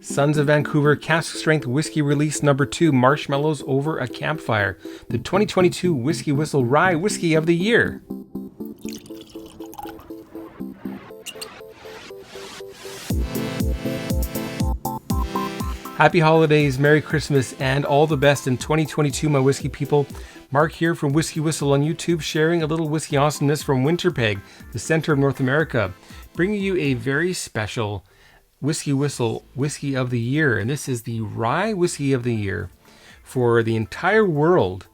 Sons of Vancouver Cask Strength Whiskey Release Number 2, Marshmallows Over a Campfire, the 2022 WhiskyWhistle Rye Whisky of the Year. Happy holidays, Merry Christmas, and all the best in 2022, my whiskey people. Mark here from WhiskyWhistle on YouTube, sharing a little whiskey awesomeness from Winnipeg, the center of North America, bringing you a very special WhiskyWhistle Whiskey of the Year. And this is the Rye Whiskey of the Year for the entire world.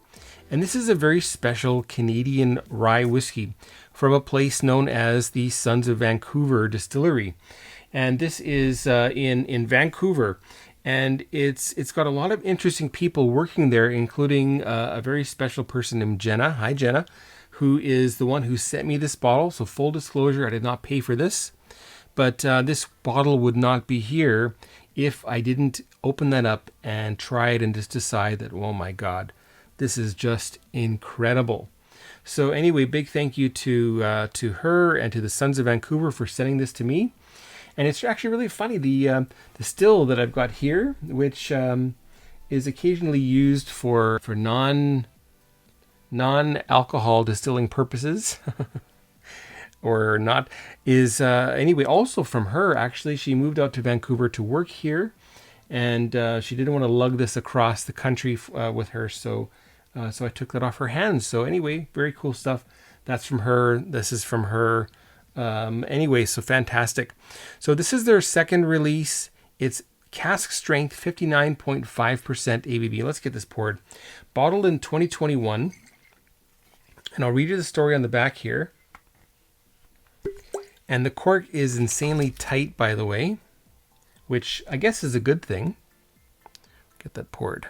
And this is a very special Canadian rye whiskey from a place known as the Sons of Vancouver Distillery. And this is in Vancouver. And it's got a lot of interesting people working there, including a very special person named Jenna. Hi, Jenna, who is the one who sent me this bottle. So full disclosure, I did not pay for this. But this bottle would not be here if I didn't open that up and try it and just decide that, oh my God, this is just incredible. So anyway, big thank you to her and to the Sons of Vancouver for sending this to me. And it's actually really funny, the still that I've got here, which is occasionally used for non-alcohol distilling purposes, or not, is anyway also from her. Actually, she moved out to Vancouver to work here, and she didn't want to lug this across the country with her, so I took that off her hands. So anyway, very cool stuff. That's from her. This is from her. Anyway, so fantastic. So this is their second release. It's cask strength, 59.5% ABV. Let's get this poured. Bottled in 2021. And I'll read you the story on the back here. And the cork is insanely tight, by the way, which I guess is a good thing. Get that poured.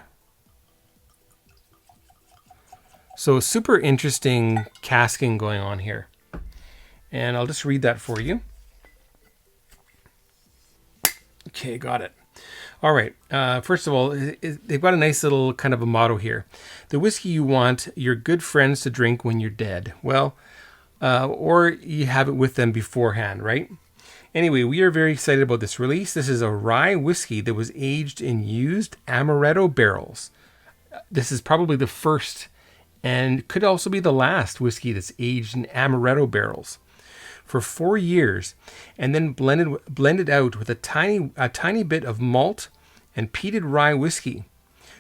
So super interesting casking going on here. And I'll just read that for you. Okay, got it. All right. First of all, they've got a nice little kind of a motto here. The whiskey you want your good friends to drink when you're dead. Well, or you have it with them beforehand, right? Anyway, we are very excited about this release. This is a rye whiskey that was aged in used amaretto barrels. This is probably the first and could also be the last whiskey that's aged in amaretto barrels for 4 years, and then blended out with a tiny bit of malt and peated rye whiskey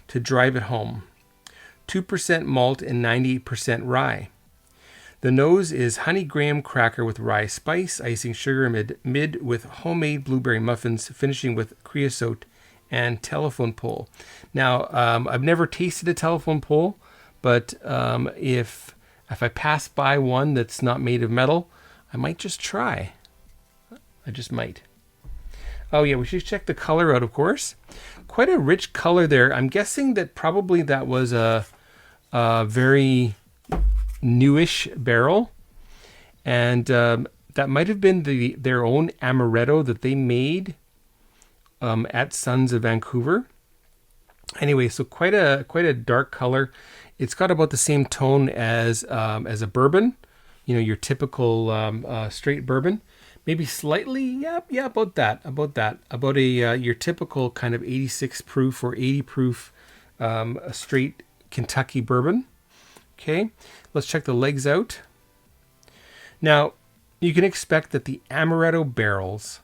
to drive it home. 2% malt and 98% rye. The nose is honey graham cracker with rye spice, icing sugar mid with homemade blueberry muffins, finishing with creosote and telephone pole. Now, I've never tasted a telephone pole, but if I pass by one that's not made of metal, I might just try. I just might. Oh yeah, we should check the color out, of course. Quite a rich color there. I'm guessing that probably that was a very newish barrel. And that might have been their own amaretto that they made at Sons of Vancouver. Anyway, so quite a dark color. It's got about the same tone as a bourbon. You know, your typical straight bourbon, maybe slightly, yeah, about your typical kind of 86 proof or 80 proof a straight Kentucky bourbon. Okay, let's check the legs out. Now, you can expect that the amaretto barrels,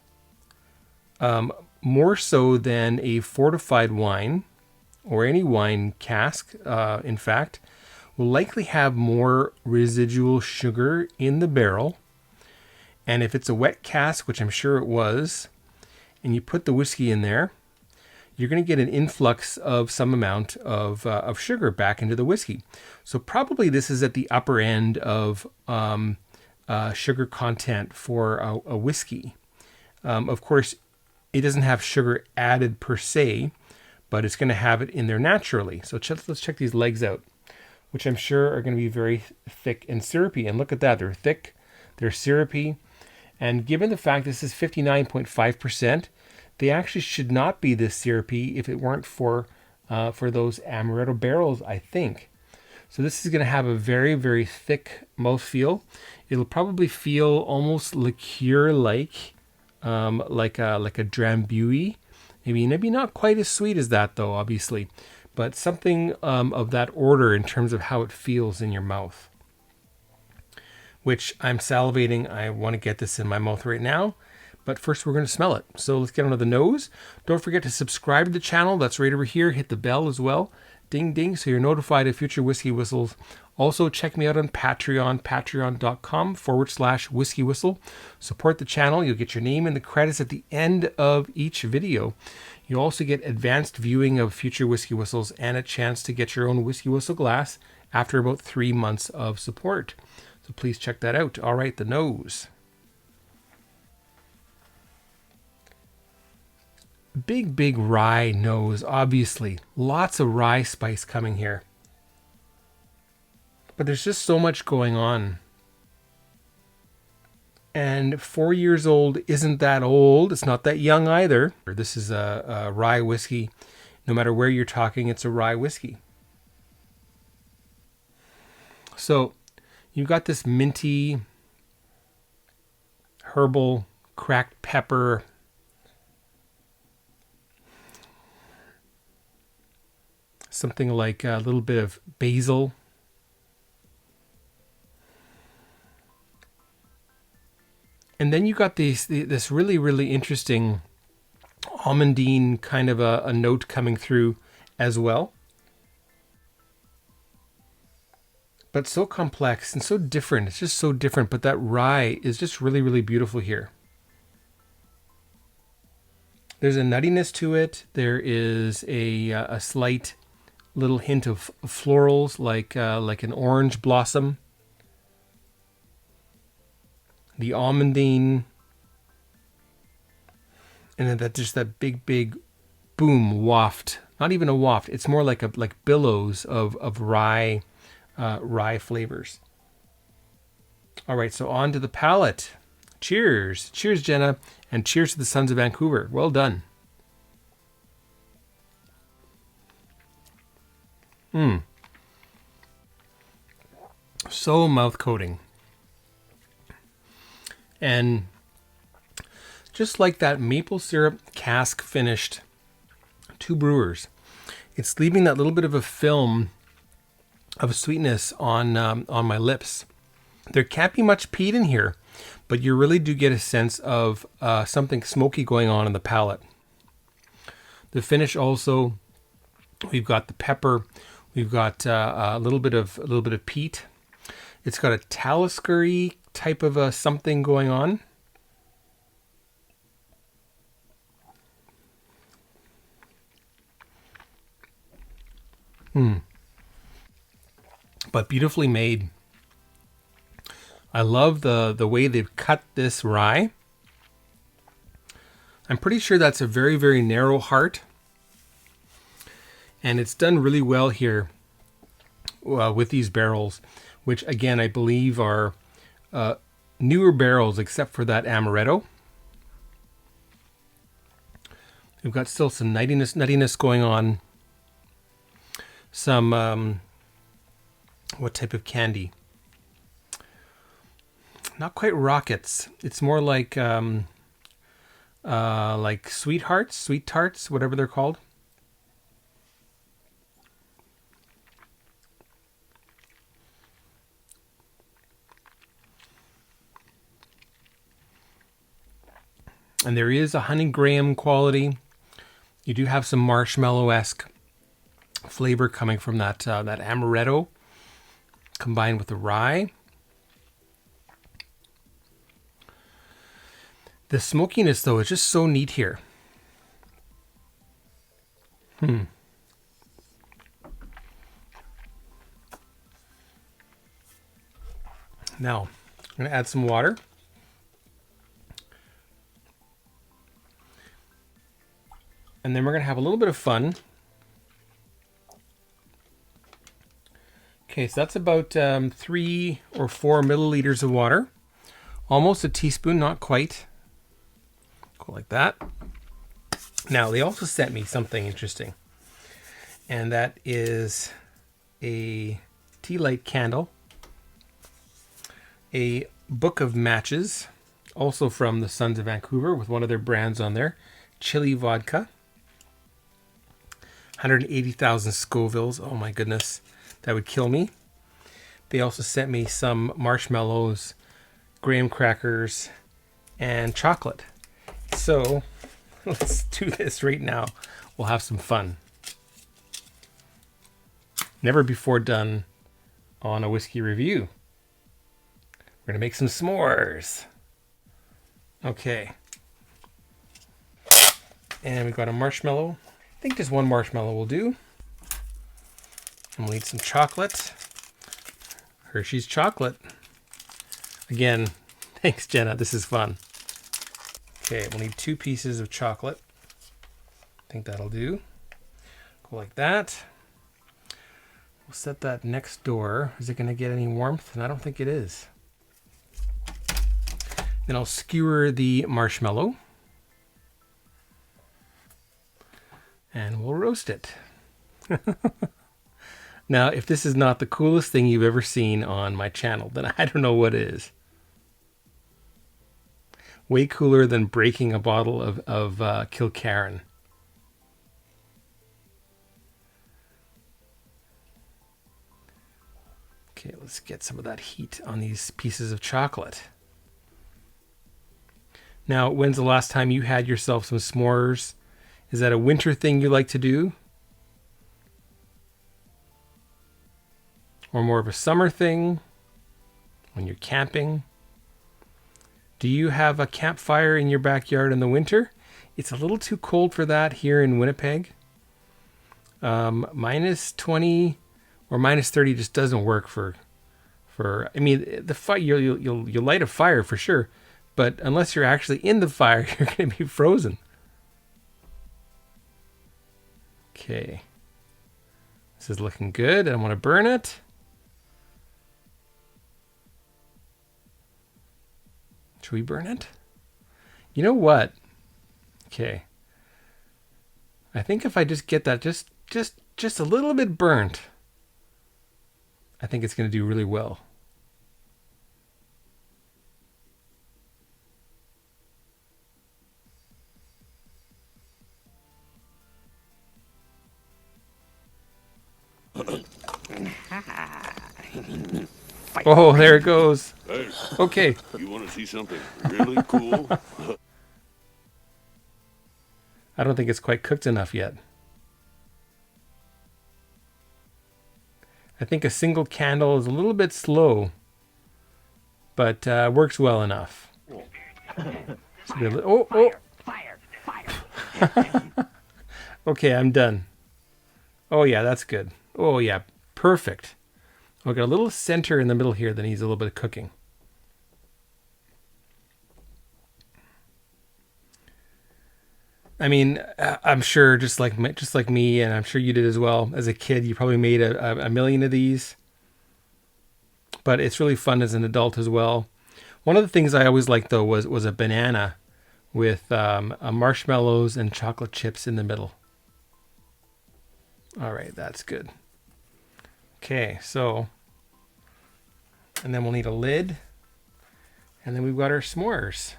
more so than a fortified wine or any wine cask, in fact, will likely have more residual sugar in the barrel. And if it's a wet cask, which I'm sure it was, and you put the whiskey in there, you're going to get an influx of some amount of sugar back into the whiskey. So probably this is at the upper end of sugar content for a whiskey. Of course, it doesn't have sugar added per se, but it's going to have it in there naturally. So let's check these legs out, which I'm sure are going to be very thick and syrupy. And look at that. They're thick, they're syrupy. And given the fact this is 59.5%, they actually should not be this syrupy if it weren't for those amaretto barrels, I think. So this is going to have a very, very thick mouthfeel. It'll probably feel almost liqueur-like, like a Drambuie, Maybe not quite as sweet as that though, obviously, but something of that order in terms of how it feels in your mouth. Which I'm salivating. I want to get this in my mouth right now. But first we're going to smell it. So let's get under the nose. Don't forget to subscribe to the channel. That's right over here. Hit the bell as well. Ding, ding, so you're notified of future whiskey whistles. Also, check me out on Patreon, patreon.com/whiskywhistle. Support the channel. You'll get your name in the credits at the end of each video. You'll also get advanced viewing of future whiskey whistles and a chance to get your own whiskey whistle glass after about 3 months of support. So please check that out. All right, the nose. Big rye nose, obviously. Lots of rye spice coming here. But there's just so much going on. And 4 years old isn't that old. It's not that young either. This is a rye whiskey. No matter where you're talking, it's a rye whiskey. So you've got this minty, herbal, cracked pepper, something like a little bit of basil. And then you got this really interesting almondine kind of a note coming through as well. But so complex and so different. It's just so different. But that rye is just really beautiful here. There's a nuttiness to it. There is a slight little hint of florals, like an orange blossom. The almondine, and then that big boom waft. Not even a waft. It's more like billows of rye flavors. All right, so on to the palate. Cheers, cheers, Jenna, and cheers to the Sons of Vancouver. Well done. So mouth coating. And just like that maple syrup cask finished 2 brewers, it's leaving that little bit of a film of sweetness on my lips. There can't be much peat in here, but you really do get a sense of something smoky going on in the palate. The finish also, we've got the pepper, we've got a little bit of peat. It's got a Talisker-y type of a something going on. But beautifully made. I love the way they've cut this rye. I'm pretty sure that's a very narrow heart. And it's done really well here with these barrels, which again, I believe are newer barrels except for that amaretto. We've got still some nuttiness going on. Some, what type of candy? Not quite rockets. It's more like sweet tarts, whatever they're called. And there is a honey graham quality. You do have some marshmallow-esque flavor coming from that amaretto combined with the rye. The smokiness, though, is just so neat here. Now, I'm going to add some water. And then we're going to have a little bit of fun. Okay, so that's about 3 or 4 milliliters of water. Almost a teaspoon, not quite. Go like that. Now, they also sent me something interesting. And that is a tea light candle. A book of matches, also from the Sons of Vancouver, with one of their brands on there. Chili vodka. 180,000 Scovilles. Oh my goodness, that would kill me. They also sent me some marshmallows, graham crackers, and chocolate. So let's do this right now. We'll have some fun. Never before done on a whiskey review. We're gonna make some s'mores. Okay. And we've got a marshmallow. I think just one marshmallow will do. And we'll need some chocolate. Hershey's chocolate. Again, thanks Jenna, this is fun. Okay, we'll need 2 pieces of chocolate. I think that'll do. Go like that. We'll set that next door. Is it gonna get any warmth? And I don't think it is. Then I'll skewer the marshmallow. And we'll roast it. Now, if this is not the coolest thing you've ever seen on my channel, then I don't know what is. Way cooler than breaking a bottle of Kilkerran. Okay, let's get some of that heat on these pieces of chocolate. Now, when's the last time you had yourself some s'mores? Is that a winter thing you like to do? Or more of a summer thing? When you're camping? Do you have a campfire in your backyard in the winter? It's a little too cold for that here in Winnipeg. Minus 20 or minus 30 just doesn't work for I mean, the fire, you'll light a fire for sure, but unless you're actually in the fire, you're going to be frozen. Okay. This is looking good. I don't want to burn it. Should we burn it? You know what? Okay. I think if I just get that just a little bit burnt, I think it's going to do really well. Oh, there it goes. Hey, Okay. you want to see something really cool? I don't think it's quite cooked enough yet. I think a single candle is a little bit slow, but works well enough. Oh. Okay, I'm done. Oh yeah, that's good. Oh yeah, perfect. We've got a little center in the middle here that needs a little bit of cooking. I mean, I'm sure just like me, and I'm sure you did as well. As a kid, you probably made a million of these. But it's really fun as an adult as well. One of the things I always liked though was a banana with marshmallows and chocolate chips in the middle. All right, that's good. Okay, so, and then we'll need a lid, and then we've got our s'mores.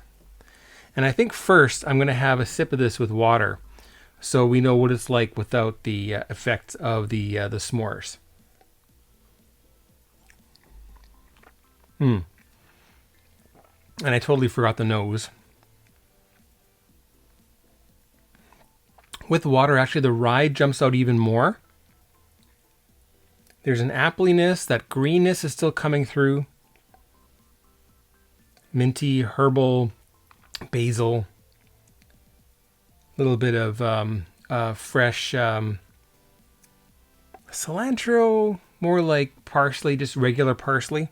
And I think first I'm going to have a sip of this with water, so we know what it's like without the effects of the s'mores. And I totally forgot the nose. With water, actually, the rye jumps out even more. There's an appliness, that greenness is still coming through. Minty, herbal, basil. A little bit of fresh cilantro, more like parsley, just regular parsley.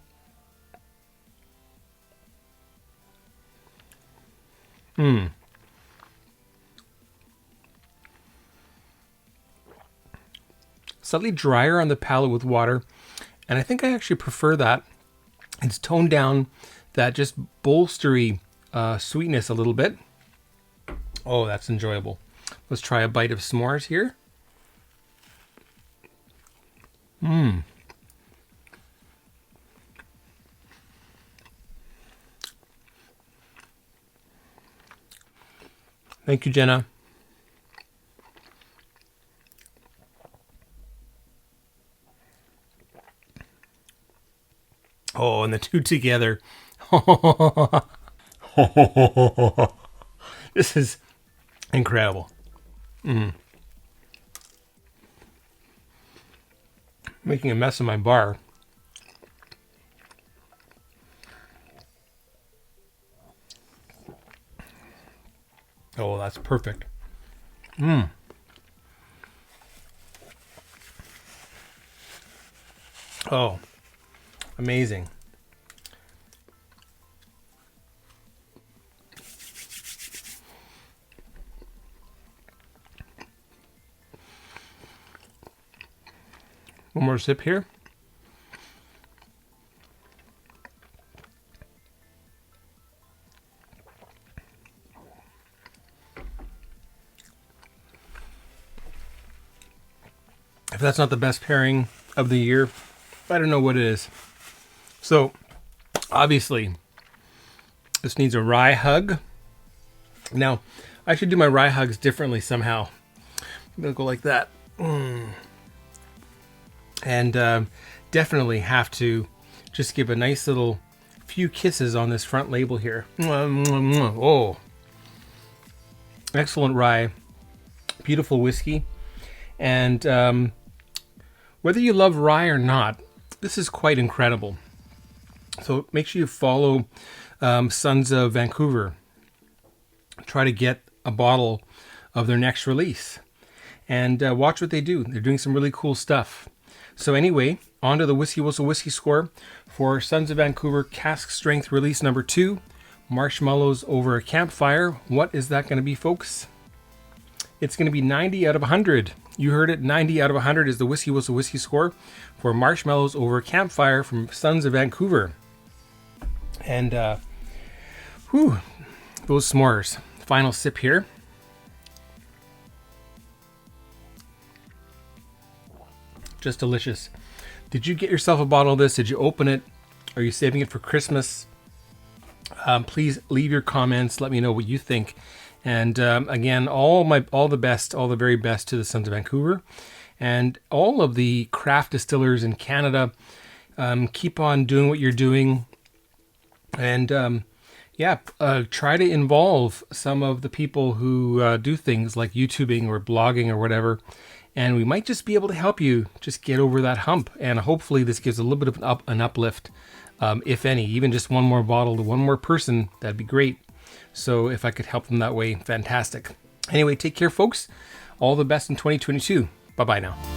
Slightly drier on the palate with water, and I think I actually prefer that. It's toned down that just bolstery sweetness a little bit. Oh, that's enjoyable. Let's try a bite of s'mores here. Thank you, Jenna. Oh, and the two together. This is incredible. Making a mess of my bar. Oh, that's perfect. Oh, amazing. One more sip here. If that's not the best pairing of the year, I don't know what it is. So, obviously, this needs a rye hug. Now, I should do my rye hugs differently somehow. I'm going to go like that. And definitely have to just give a nice little few kisses on this front label here. Oh, excellent rye. Beautiful whiskey. And whether you love rye or not, this is quite incredible. So make sure you follow Sons of Vancouver. Try to get a bottle of their next release. And watch what they do. They're doing some really cool stuff. So anyway, on to the WhiskyWhistle Whiskey Score for Sons of Vancouver Cask Strength Release number 2. Marshmallows over a campfire. What is that going to be, folks? It's going to be 90 out of 100. You heard it, 90 out of 100 is the WhiskyWhistle Whiskey Score for Marshmallows over a Campfire from Sons of Vancouver. And, those s'mores. Final sip here. Just delicious. Did you get yourself a bottle of this? Did you open it? Are you saving it for Christmas? Please leave your comments. Let me know what you think. And again, all the very best to the Sons of Vancouver, and all of the craft distillers in Canada. Keep on doing what you're doing, and try to involve some of the people who do things like YouTubing or blogging or whatever. And we might just be able to help you just get over that hump. And hopefully this gives a little bit of an uplift, if any, even just one more bottle to one more person. That'd be great. So if I could help them that way, fantastic. Anyway, take care, folks. All the best in 2022. Bye-bye now.